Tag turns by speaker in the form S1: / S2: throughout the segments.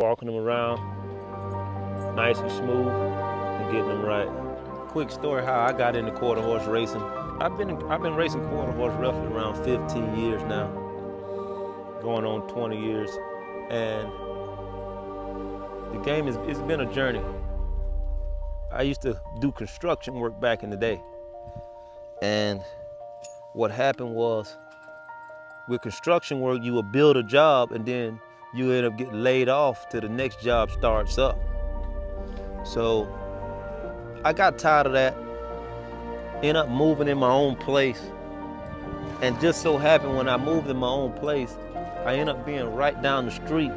S1: walking them around nice and smooth and getting them right. Quick story how I got into quarter horse racing. I've been racing quarter horse roughly around 15 years now, going on 20 years, and the game it's been a journey. I used to do construction work back in the day, and what happened was, with construction work, you would build a job and then you end up getting laid off till the next job starts up. So I got tired of that, ended up moving in my own place. And just so happened when I moved in my own place, I ended up being right down the street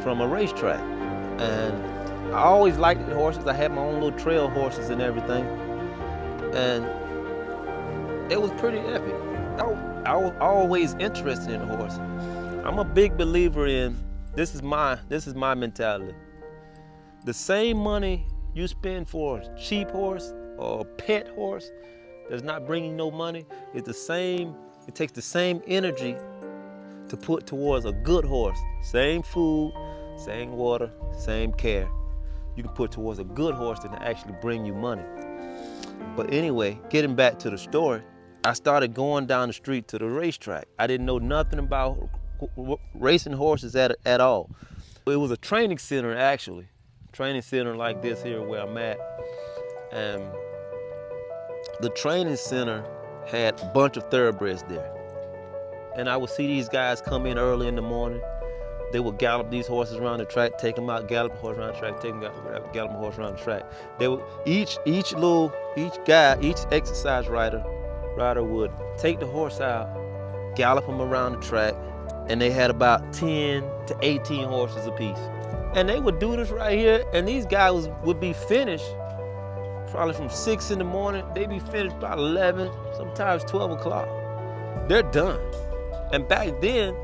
S1: from a racetrack. And I always liked the horses. I had my own little trail horses and everything. And it was pretty epic. I was always interested in a horse. I'm a big believer in, this is my mentality. The same money you spend for a cheap horse or a pet horse that's not bringing no money, is the same, it takes the same energy to put towards a good horse. Same food, same water, same care. You can put towards a good horse that can actually bring you money. But anyway, getting back to the story, I started going down the street to the racetrack. I didn't know nothing about racing horses at all. It was a training center actually. Training center like this here where I'm at. And the training center had a bunch of thoroughbreds there. And I would see these guys come in early in the morning. They would gallop these horses around the track, take them out, gallop a horse around the track, take them out, gallop a horse around the track. They would, each exercise rider would take the horse out, gallop them around the track, and they had about 10 to 18 horses apiece. And they would do this right here, and these guys would be finished probably from 6 in the morning. They'd be finished about 11, sometimes 12 o'clock. They're done. And back then,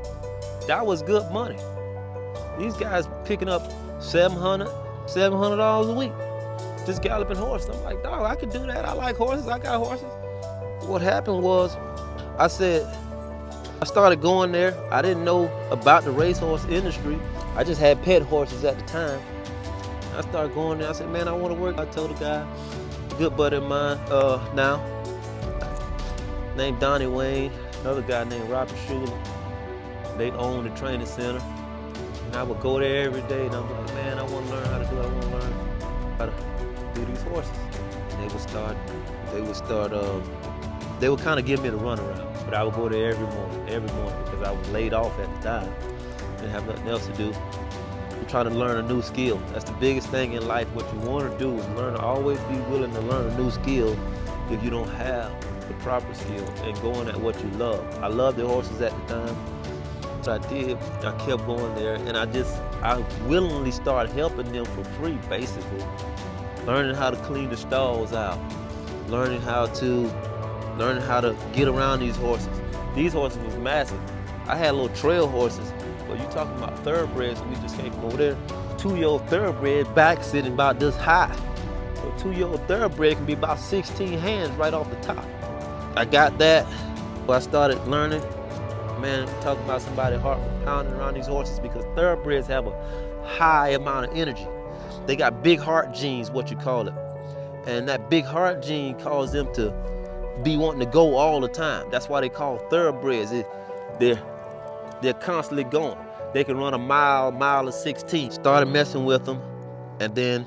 S1: that was good money. These guys picking up $700 a week, just galloping horses. I'm like, dog, I could do that. I like horses, I got horses. What happened was, I started going there. I didn't know about the racehorse industry. I just had pet horses at the time. I started going there. I said, man, I want to work. I told a guy, a good buddy of mine now, named Donnie Wayne, another guy named Robert Schuler. They own the training center. And I would go there every day and I'm like, man, I want to learn how to do it. I want to learn how to do these horses. And they would kind of give me the runaround, but I would go there every morning because I was laid off at the time. Didn't have nothing else to do. I'm trying to learn a new skill. That's the biggest thing in life. What you want to do is always be willing to learn a new skill if you don't have the proper skill and going at what you love. I loved the horses at the time. So I did, I kept going there and I willingly started helping them for free basically. Learning how to clean the stalls out, learning how to get around these horses. These horses was massive. I had little trail horses, but you talking about thoroughbreds, we just came from over there. 2-year-old thoroughbred back sitting about this high. So a 2-year-old thoroughbred can be about 16 hands right off the top. I got that, but I started learning. Man, talking about somebody heart pounding around these horses because thoroughbreds have a high amount of energy. They got big heart genes, what you call it. And that big heart gene causes them to be wanting to go all the time. That's why they call thoroughbreds. They're constantly going. They can run a mile of 16. Started messing with them, and then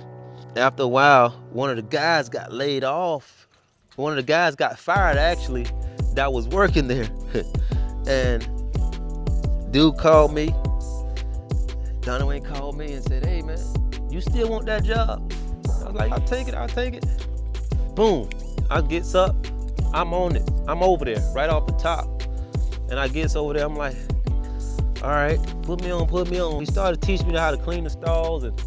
S1: after a while, one of the guys got laid off. One of the guys got fired actually that was working there. And dude called me, Donnie Wayne called me and said, hey man, you still want that job? I was like, I'll take it. Boom, I gets up, I'm on it. I'm over there, right off the top. And I gets over there, I'm like, all right, put me on. He started teaching me how to clean the stalls and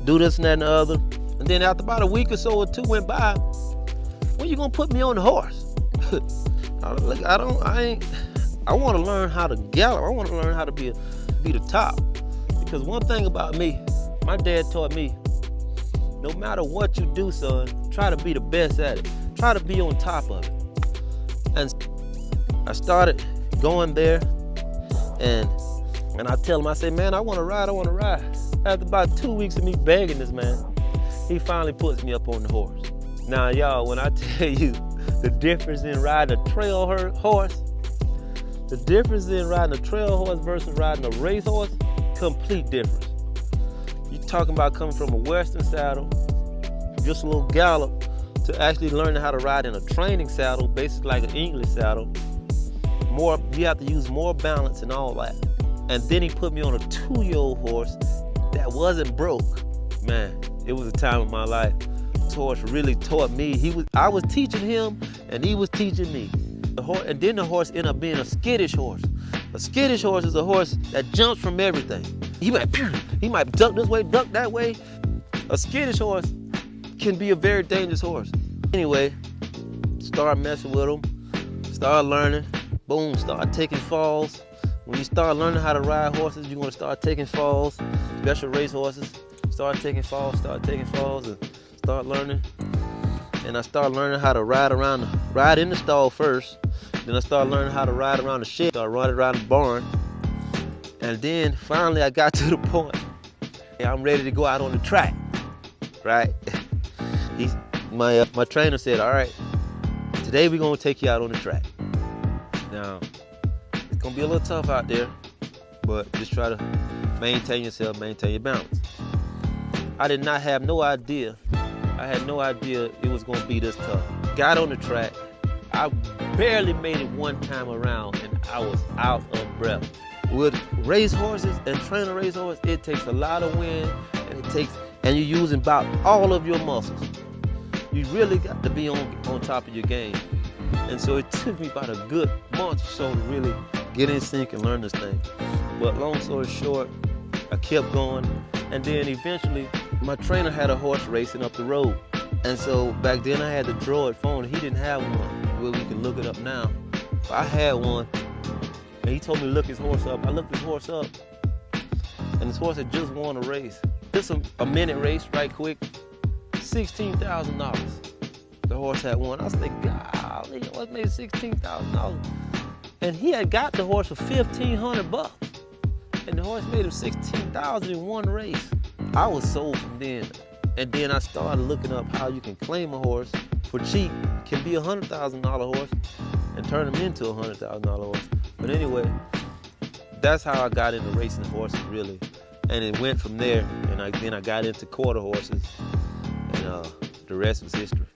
S1: do this and that and the other. And then after about a week or so or two went by, when you gonna put me on the horse? I wanna learn how to gallop. I wanna learn how to be the top. Because one thing about me, my dad taught me, no matter what you do, son, try to be the best at it. Try to be on top of it. And I started going there, and I tell him, I say, man, I wanna ride. After about 2 weeks of me begging this man, he finally puts me up on the horse. Now, y'all, when I tell you the difference in riding a trail horse, the difference in riding a trail horse versus riding a race horse, complete difference. You're talking about coming from a Western saddle, just a little gallop, to actually learning how to ride in a training saddle, basically like an English saddle. You have to use more balance and all that. And then he put me on a 2-year-old horse that wasn't broke. Man, it was a time of my life. This horse really taught me. I was teaching him, and he was teaching me. And then the horse ended up being a skittish horse. A skittish horse is a horse that jumps from everything. He might duck this way, duck that way. A skittish horse can be a very dangerous horse. Anyway, start messing with him, start learning. Boom, start taking falls. When you start learning how to ride horses, you're gonna start taking falls, special race horses. Start taking falls, and start learning. And I started learning how to ride in the stall first. Then I started learning how to ride around the shed, start running around the barn. And then finally I got to the point, I'm ready to go out on the track, right? My trainer said, all right, today we're gonna take you out on the track. Now, it's gonna be a little tough out there, but just try to maintain yourself, maintain your balance. I did not have no idea. I had no idea it was gonna be this tough. Got on the track. I barely made it one time around and I was out of breath. With race horses and training a race horse, it takes a lot of wind and you're using about all of your muscles. You really got to be on top of your game. And so it took me about a good month or so to really get in sync and learn this thing. But long story short, I kept going. And then eventually, my trainer had a horse racing up the road. And so back then I had the Droid phone. He didn't have one. Well, we can look it up now. But I had one. And he told me to look his horse up. I looked his horse up. And his horse had just won a race. Just a minute race, right quick. $16,000. The horse had won. I was like, golly, the horse made $16,000. And he had got the horse for $1,500. And the horse made him $16,000 in one race. I was sold from then. And then I started looking up how you can claim a horse for cheap. It can be a $100,000 horse and turn him into a $100,000 horse. But anyway, that's how I got into racing horses, really. And it went from there. And then I got into quarter horses. And the rest was history.